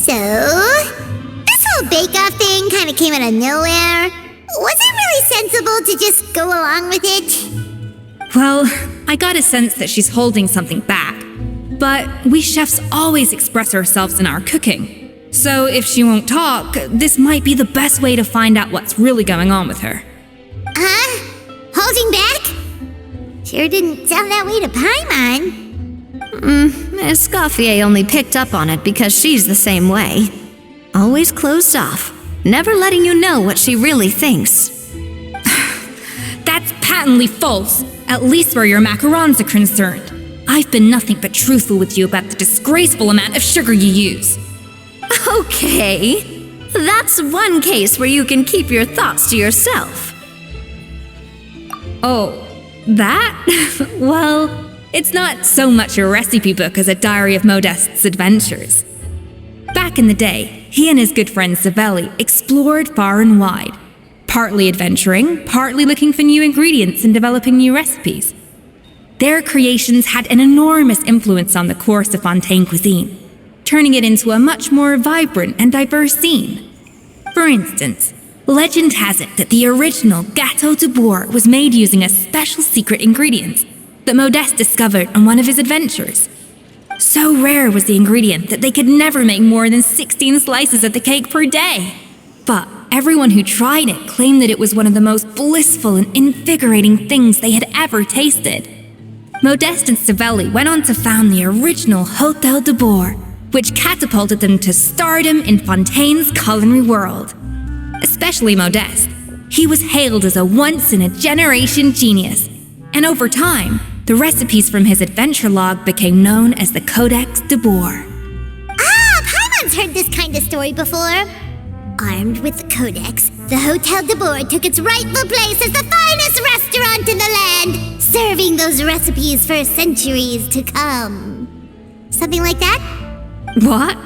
So, this whole bake-off thing kind of came out of nowhere. Was it really sensible to just go along with it? Well, I got a sense that she's holding something back. But we chefs always express ourselves in our cooking. So if she won't talk, this might be the best way to find out what's really going on with her. Huh? Holding back? Sure didn't sound that way to Paimon. Escoffier only picked up on it because she's the same way. Always closed off, never letting you know what she really thinks. That's patently false, at least where your macarons are concerned. I've been nothing but truthful with you about the disgraceful amount of sugar you use. Okay, that's one case where you can keep your thoughts to yourself. Oh, that? Well, it's not so much a recipe book as a diary of Modeste's adventures. Back in the day, he and his good friend Savelli explored far and wide, partly adventuring, partly looking for new ingredients and developing new recipes. Their creations had an enormous influence on the course of Fontaine cuisine, turning it into a much more vibrant and diverse scene. For instance, legend has it that the original Gâteau de Bourg was made using a special secret ingredient that Modeste discovered on one of his adventures. So rare was the ingredient that they could never make more than 16 slices of the cake per day. But everyone who tried it claimed that it was one of the most blissful and invigorating things they had ever tasted. Modeste and Savelli went on to found the original Hôtel de Bourg, which catapulted them to stardom in Fontaine's culinary world. Especially Modeste. He was hailed as a once-in-a-generation genius, and over time, the recipes from his adventure log became known as the Codex de Bourg. Ah, Paimon's heard this kind of story before. Armed with the Codex, the Hôtel de Bourg took its rightful place as the finest restaurant in the land, serving those recipes for centuries to come. Something like that? What?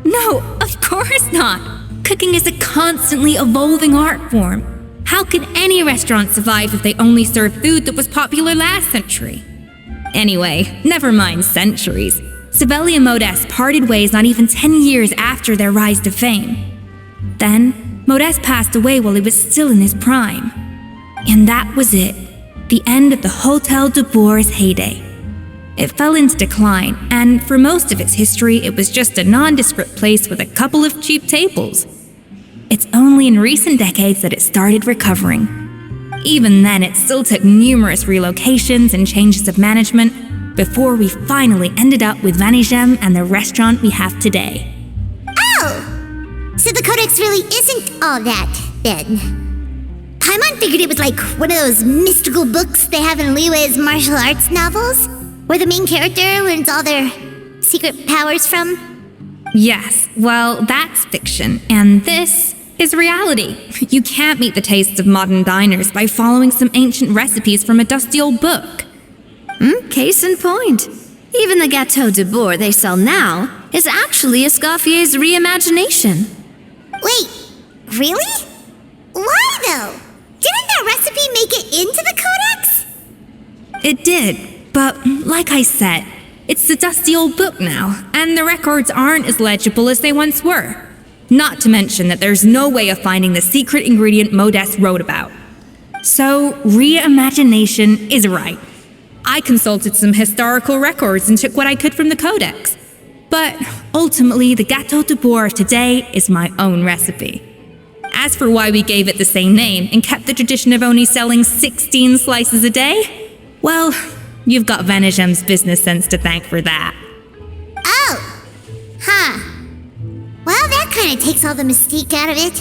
No, of course not. Cooking is a constantly evolving art form. How could any restaurant survive if they only served food that was popular last century? Anyway, never mind centuries. Savelli and Modeste parted ways not even 10 years after their rise to fame. Then, Modeste passed away while he was still in his prime. And that was it, the end of the Hôtel de Bourg's heyday. It fell into decline, and for most of its history, it was just a nondescript place with a couple of cheap tables. It's only in recent decades that it started recovering. Even then, it still took numerous relocations and changes of management before we finally ended up with Vanigem and the restaurant we have today. Oh! So the Codex really isn't all that, then. Paimon figured it was like one of those mystical books they have in Liwe's martial arts novels, where the main character learns all their secret powers from. Yes, well, that's fiction, and this is reality. You can't meet the tastes of modern diners by following some ancient recipes from a dusty old book. Case in point. Even the Gâteau de Bourg they sell now is actually Escoffier's reimagination. Wait, really? Why though? Didn't that recipe make it into the Codex? It did, but like I said, it's a dusty old book now, and the records aren't as legible as they once were. Not to mention that there's no way of finding the secret ingredient Modeste wrote about. So, reimagination is right. I consulted some historical records and took what I could from the Codex. But ultimately, the Gâteau de Bourg today is my own recipe. As for why we gave it the same name and kept the tradition of only selling 16 slices a day, well, you've got Vanigem's business sense to thank for that. Oh! Huh. Well, that kind of takes all the mystique out of it.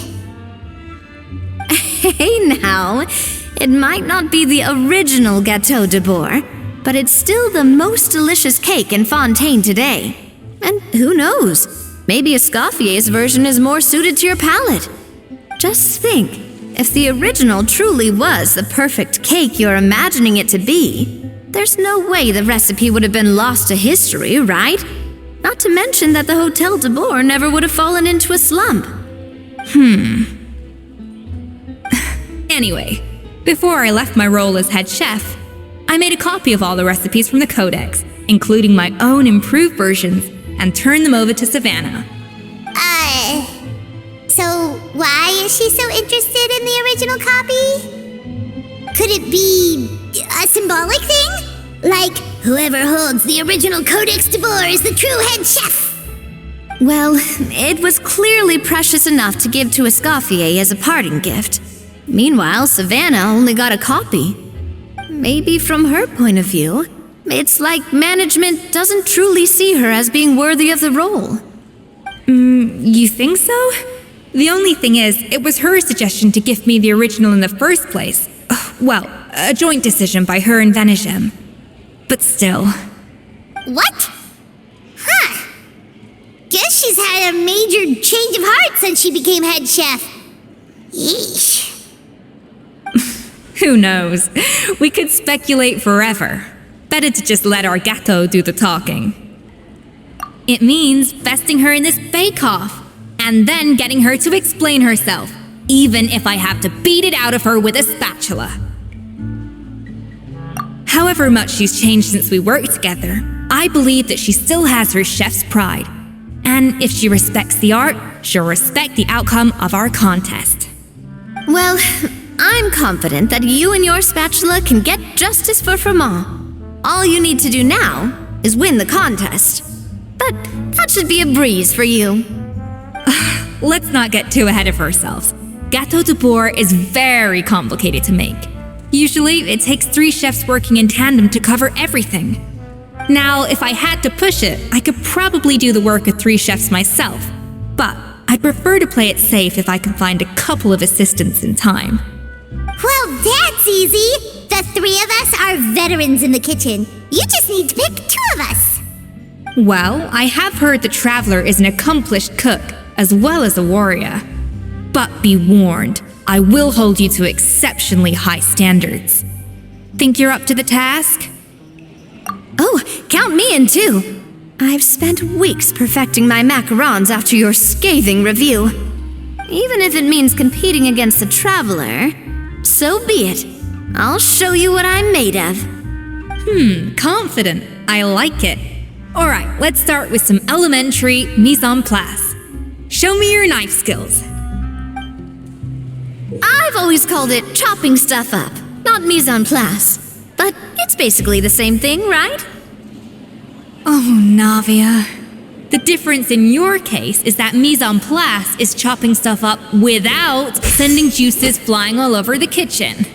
Hey now, it might not be the original Gâteau de Bourg, but it's still the most delicious cake in Fontaine today. And who knows, maybe Escoffier's version is more suited to your palate. Just think, if the original truly was the perfect cake you're imagining it to be, there's no way the recipe would have been lost to history, right? Not to mention that the Hôtel de Bourg never would have fallen into a slump. Anyway, before I left my role as head chef, I made a copy of all the recipes from the Codex, including my own improved versions, and turned them over to Savannah. So why is she so interested in the original copy? Could it be a symbolic thing? Like, whoever holds the original Codex de Boer is the true head chef? Well, it was clearly precious enough to give to Escoffier as a parting gift. Meanwhile, Savannah only got a copy. Maybe from her point of view, it's like management doesn't truly see her as being worthy of the role. You think so? The only thing is, it was her suggestion to gift me the original in the first place. Well, a joint decision by her and Venegem. But still. What? Huh. Guess she's had a major change of heart since she became head chef. Yeesh. Who knows? We could speculate forever. Better to just let our Gato do the talking. It means besting her in this bake-off, and then getting her to explain herself, even if I have to beat it out of her with a spatula. However much she's changed since we worked together, I believe that she still has her chef's pride. And if she respects the art, she'll respect the outcome of our contest. Well, I'm confident that you and your spatula can get justice for Froment. All you need to do now is win the contest. But that should be a breeze for you. Let's not get too ahead of ourselves. Gâteau de Boer is very complicated to make. Usually, it takes 3 chefs working in tandem to cover everything. Now, if I had to push it, I could probably do the work of 3 chefs myself. But I'd prefer to play it safe if I can find a couple of assistants in time. Well, that's easy. The 3 of us are veterans in the kitchen. You just need to pick 2 of us. Well, I have heard the Traveler is an accomplished cook, as well as a warrior. But be warned, I will hold you to exceptionally high standards. Think you're up to the task? Oh, count me in too. I've spent weeks perfecting my macarons after your scathing review. Even if it means competing against the Traveler, so be it. I'll show you what I'm made of. Confident. I like it. Alright, let's start with some elementary mise en place. Show me your knife skills. I've always called it chopping stuff up, not mise en place. But it's basically the same thing, right? Oh, Navia. The difference in your case is that mise en place is chopping stuff up without sending juices flying all over the kitchen.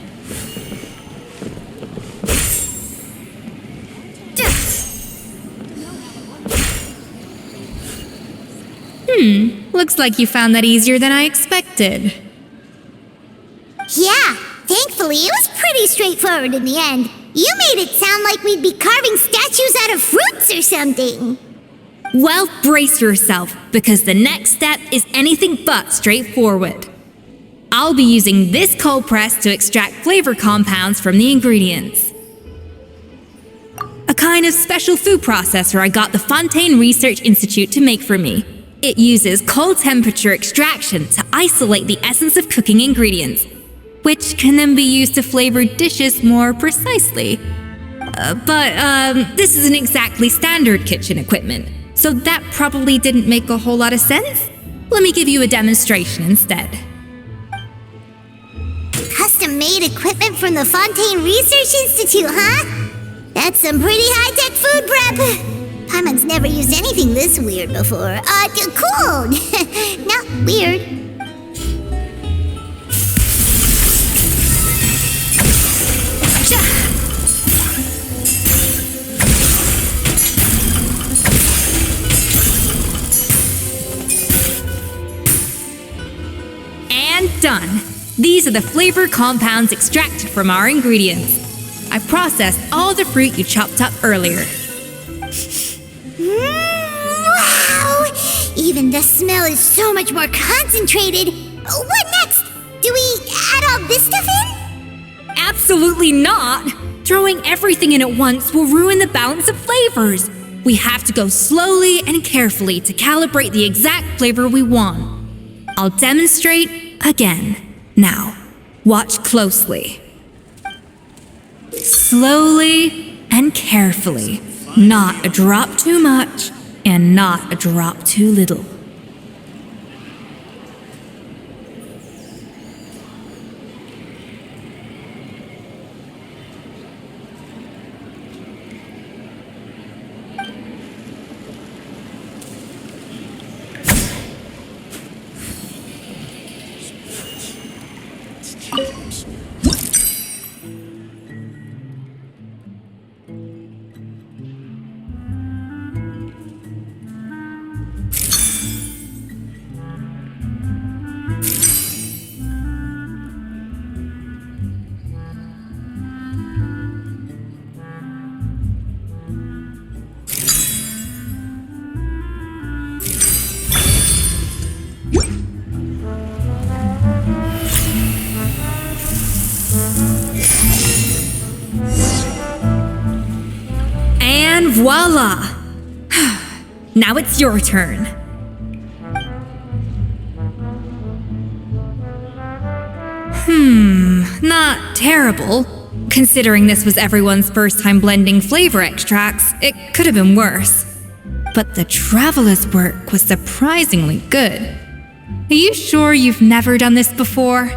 Looks like you found that easier than I expected. Yeah, thankfully it was pretty straightforward in the end. You made it sound like we'd be carving statues out of fruits or something. Well, brace yourself, because the next step is anything but straightforward. I'll be using this cold press to extract flavor compounds from the ingredients. A kind of special food processor I got the Fontaine Research Institute to make for me. It uses cold temperature extraction to isolate the essence of cooking ingredients, which can then be used to flavor dishes more precisely. But this isn't exactly standard kitchen equipment, so that probably didn't make a whole lot of sense. Let me give you a demonstration instead. Custom-made equipment from the Fontaine Research Institute, huh? That's some pretty high-tech food prep. Paimon's never used anything this weird before. Cool. Not weird. And done. These are the flavor compounds extracted from our ingredients. I processed all the fruit you chopped up earlier. Wow! Even the smell is so much more concentrated. What next? Do we add all this stuff in? Absolutely not! Throwing everything in at once will ruin the balance of flavors. We have to go slowly and carefully to calibrate the exact flavor we want. I'll demonstrate again. Now, watch closely. Slowly and carefully. Not a drop too much, and not a drop too little. voila! Now it's your turn. Not terrible. Considering this was everyone's first time blending flavor extracts, it could have been worse. But the traveler's work was surprisingly good. Are you sure you've never done this before?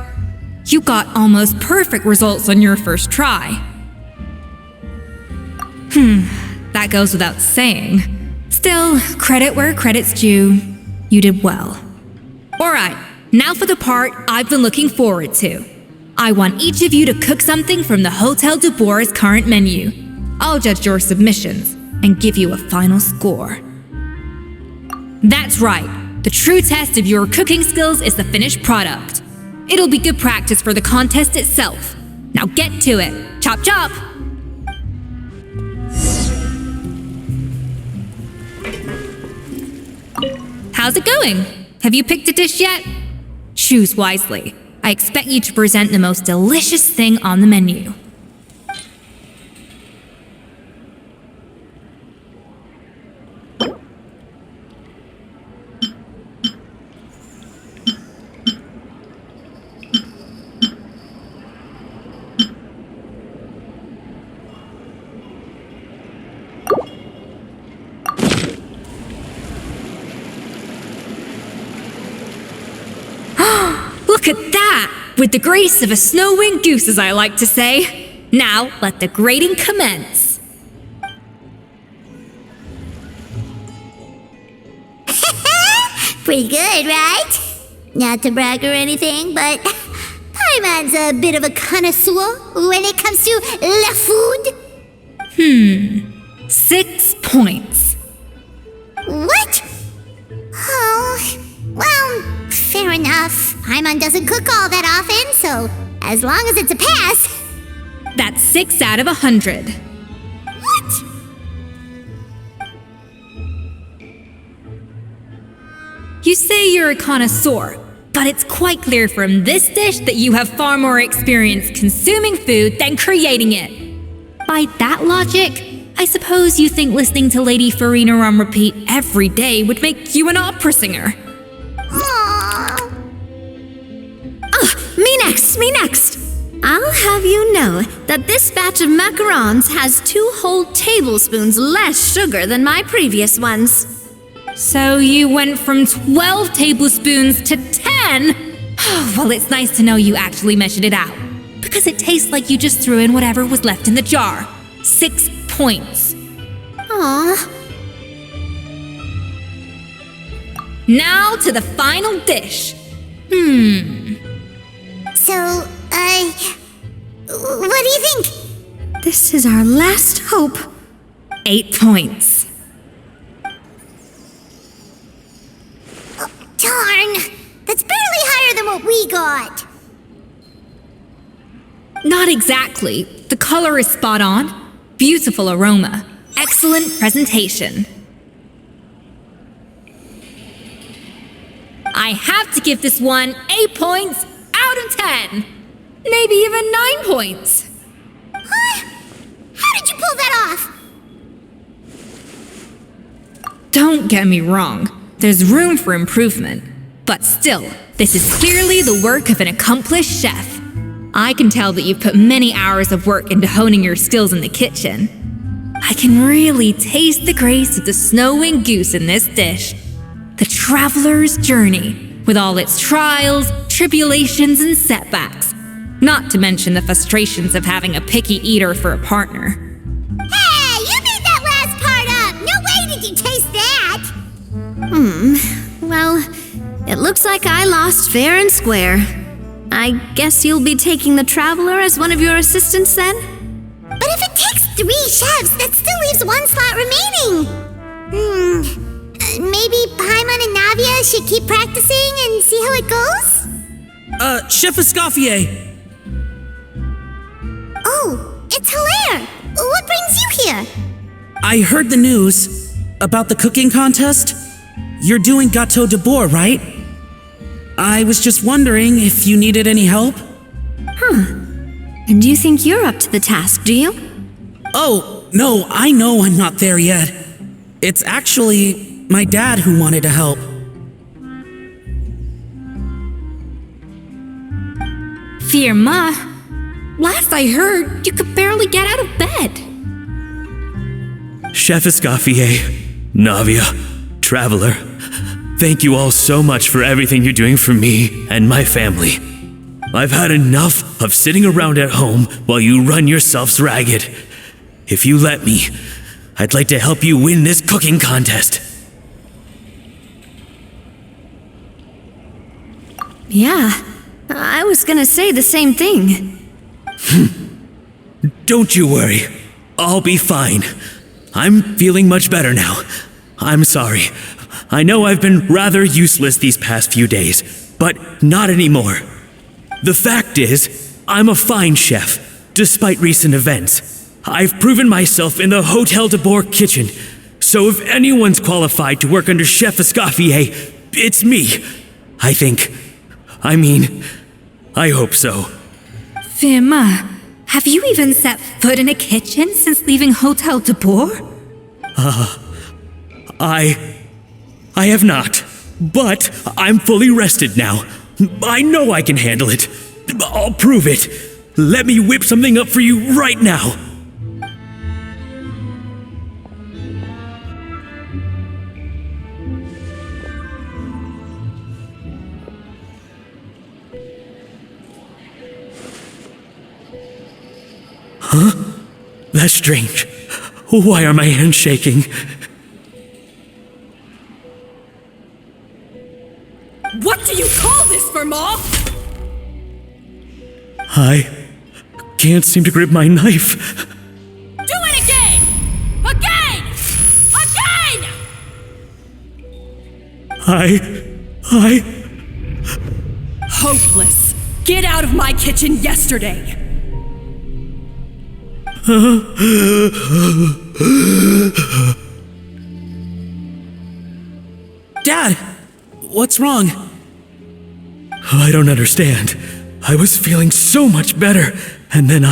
You got almost perfect results on your first try. That goes without saying. Still, credit where credit's due. You did well. Alright, now for the part I've been looking forward to. I want each of you to cook something from the Hotel de Boer's current menu. I'll judge your submissions and give you a final score. That's right. The true test of your cooking skills is the finished product. It'll be good practice for the contest itself. Now get to it. Chop chop! How's it going? Have you picked a dish yet? Choose wisely. I expect you to present the most delicious thing on the menu. Look at that! With the grace of a snow-winged goose, as I like to say. Now, let the grating commence. Pretty good, right? Not to brag or anything, but Paimon's a bit of a connoisseur when it comes to la food. 6 points. What? Oh, well, fair enough. Paimon doesn't cook all that often, so as long as it's a pass. That's 6 out of 100. What? You say you're a connoisseur, but it's quite clear from this dish that you have far more experience consuming food than creating it. By that logic, I suppose you think listening to Lady Farina on repeat every day would make you an opera singer. Aww. Me next! I'll have you know that this batch of macarons has 2 whole tablespoons less sugar than my previous ones. So you went from 12 tablespoons to 10? Well, it's nice to know you actually measured it out, because it tastes like you just threw in whatever was left in the jar. 6 points. Aw. Now to the final dish. So, what do you think? This is our last hope. 8 points. Darn, that's barely higher than what we got. Not exactly. The color is spot on. Beautiful aroma. Excellent presentation. I have to give this one 8 points out of 10. Maybe even 9 points. Huh? How did you pull that off? Don't get me wrong. There's room for improvement. But still, this is clearly the work of an accomplished chef. I can tell that you've put many hours of work into honing your skills in the kitchen. I can really taste the grace of the snow-winged goose in this dish. The traveler's journey, with all its trials, tribulations, and setbacks. Not to mention the frustrations of having a picky eater for a partner. Hey, you made that last part up! No way did you taste that! Well, it looks like I lost fair and square. I guess you'll be taking the traveler as one of your assistants then? But if it takes 3 chefs, that still leaves 1 slot remaining. Maybe Paimon and Navia should keep practicing and see how it goes? Chef Escoffier! Oh, it's Hilaire! What brings you here? I heard the news about the cooking contest. You're doing Gâteau de Boer, right? I was just wondering if you needed any help? And you think you're up to the task, do you? Oh, No, I know I'm not there yet. It's actually my dad who wanted to help. Firma, last I heard, you could barely get out of bed. Chef Escoffier, Navia, Traveler, thank you all so much for everything you're doing for me and my family. I've had enough of sitting around at home while you run yourselves ragged. If you let me, I'd like to help you win this cooking contest. Yeah, I was gonna say the same thing. Don't you worry, I'll be fine. I'm feeling much better now. I'm sorry. I know I've been rather useless these past few days, but not anymore. The fact is, I'm a fine chef, despite recent events. I've proven myself in the Hotel de Bourg kitchen, so if anyone's qualified to work under Chef Escoffier, it's me. I think. I hope so. Firma, have you even set foot in a kitchen since leaving Hotel de Bourg? I have not, but I'm fully rested now. I know I can handle it. I'll prove it. Let me whip something up for you right now. Huh? That's strange. Why are my hands shaking? What do you call this, Firma? I can't seem to grip my knife. Do it again! Again! Again! Hopeless. Get out of my kitchen yesterday. Dad, what's wrong? I don't understand. I was feeling so much better, and then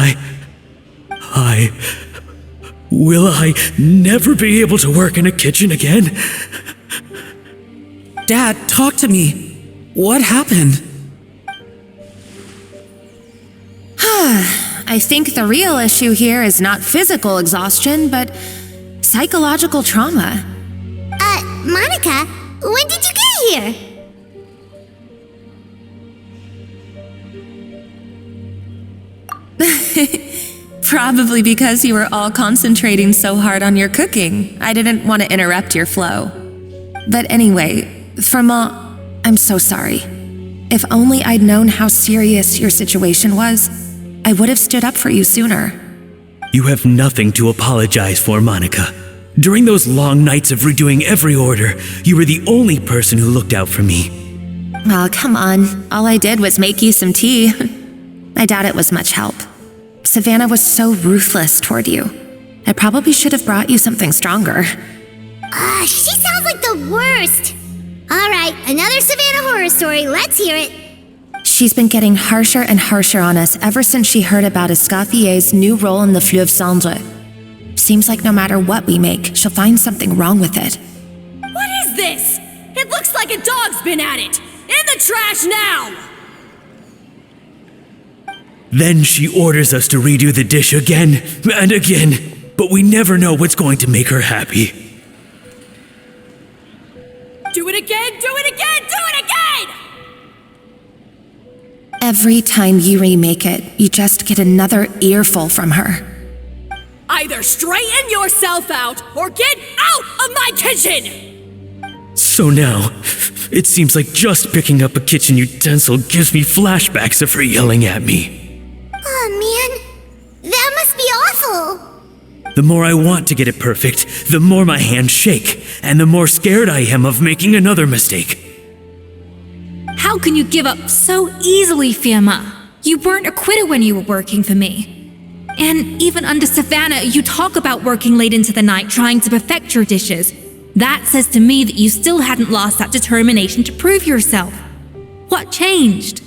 Will I never be able to work in a kitchen again? Dad, talk to me. What happened? I think the real issue here is not physical exhaustion, but psychological trauma. Monica, when did you get here? Probably because you were all concentrating so hard on your cooking. I didn't want to interrupt your flow. But anyway, Firma, I'm so sorry. If only I'd known how serious your situation was, I would have stood up for you sooner. You have nothing to apologize for, Monica. During those long nights of redoing every order, you were the only person who looked out for me. Oh, come on. All I did was make you some tea. I doubt it was much help. Savannah was so ruthless toward you. I probably should have brought you something stronger. She sounds like the worst. All right, another Savannah horror story. Let's hear it. She's been getting harsher and harsher on us ever since she heard about Escoffier's new role in the Fleuve Cendre. Seems like no matter what we make, she'll find something wrong with it. What is this? It looks like a dog's been at it. In the trash now! Then she orders us to redo the dish again and again, but we never know what's going to make her happy. Do it again, do it again, do it again! Every time you remake it, you just get another earful from her. Either straighten yourself out or get out of my kitchen! So now, it seems like just picking up a kitchen utensil gives me flashbacks of her yelling at me. Oh man, that must be awful. The more I want to get it perfect, the more my hands shake, and the more scared I am of making another mistake. How can you give up so easily, Firma? You weren't a quitter when you were working for me. And even under Savannah, you talk about working late into the night trying to perfect your dishes. That says to me that you still hadn't lost that determination to prove yourself. What changed?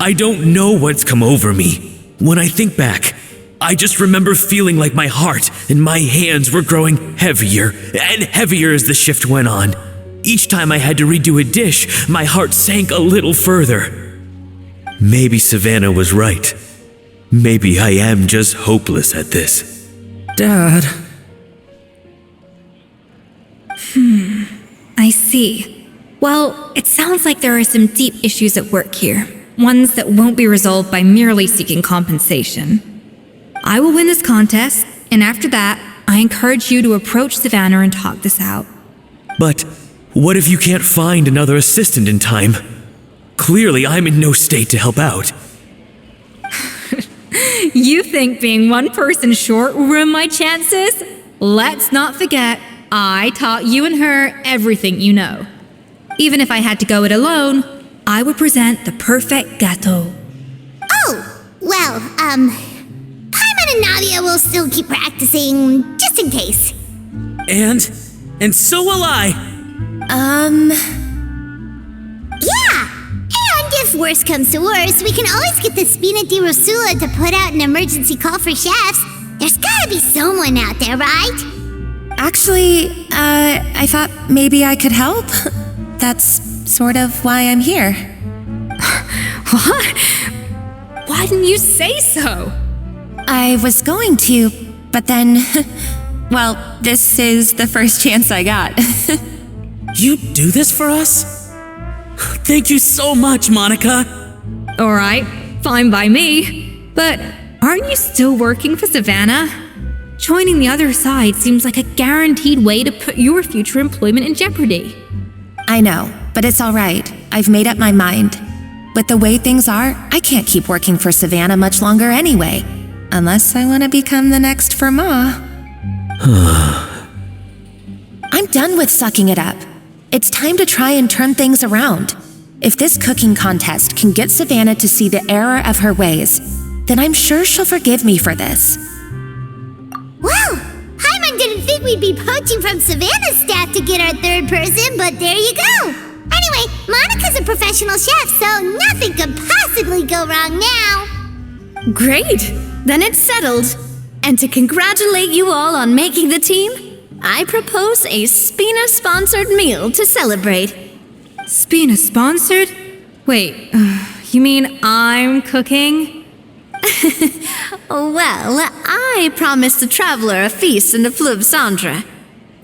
I don't know what's come over me. When I think back, I just remember feeling like my heart and my hands were growing heavier and heavier as the shift went on. Each time I had to redo a dish, my heart sank a little further. Maybe Savannah was right. Maybe I am just hopeless at this. Dad. I see. Well, it sounds like there are some deep issues at work here. Ones that won't be resolved by merely seeking compensation. I will win this contest, and after that, I encourage you to approach Savannah and talk this out. But what if you can't find another assistant in time? Clearly, I'm in no state to help out. You think being one person short will ruin my chances? Let's not forget, I taught you and her everything you know. Even if I had to go it alone, I would present the perfect gâteau. Oh, well, Paimon and Nadia will still keep practicing, just in case. And so will I. Yeah! And if worse comes to worse, we can always get the Spina di Rosula to put out an emergency call for chefs. There's gotta be someone out there, right? Actually, I thought maybe I could help. That's sort of why I'm here. What? Why didn't you say so? I was going to, but then, well, this is the first chance I got. You do this for us? Thank you so much, Monica. Alright, fine by me. But aren't you still working for Savannah? Joining the other side seems like a guaranteed way to put your future employment in jeopardy. I know, but it's all right. I've made up my mind. With the way things are, I can't keep working for Savannah much longer anyway. Unless I want to become the next for Ma. I'm done with sucking it up. It's time to try and turn things around. If this cooking contest can get Savannah to see the error of her ways, then I'm sure she'll forgive me for this. Well, Paimon didn't think we'd be poaching from Savannah's staff to get our third person, but there you go. Anyway, Monica's a professional chef, so nothing could possibly go wrong now. Great! Then it's settled. And to congratulate you all on making the team, I propose a Spina-sponsored meal to celebrate. Spina sponsored? Wait, you mean I'm cooking? Well, I promised the traveler a feast in the Fleuve Cendre.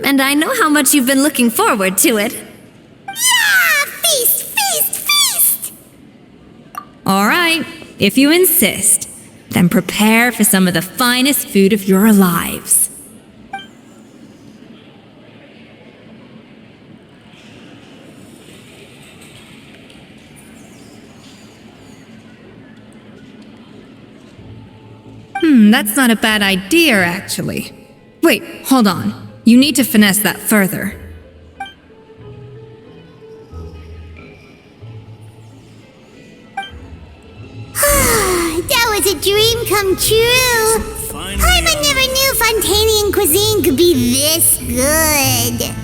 And I know how much you've been looking forward to it. Yeah! Feast, feast, feast! Alright, if you insist, then prepare for some of the finest food of your lives. That's not a bad idea, actually. Wait, hold on. You need to finesse that further. That was a dream come true. Paimon never knew Fontanian cuisine could be this good.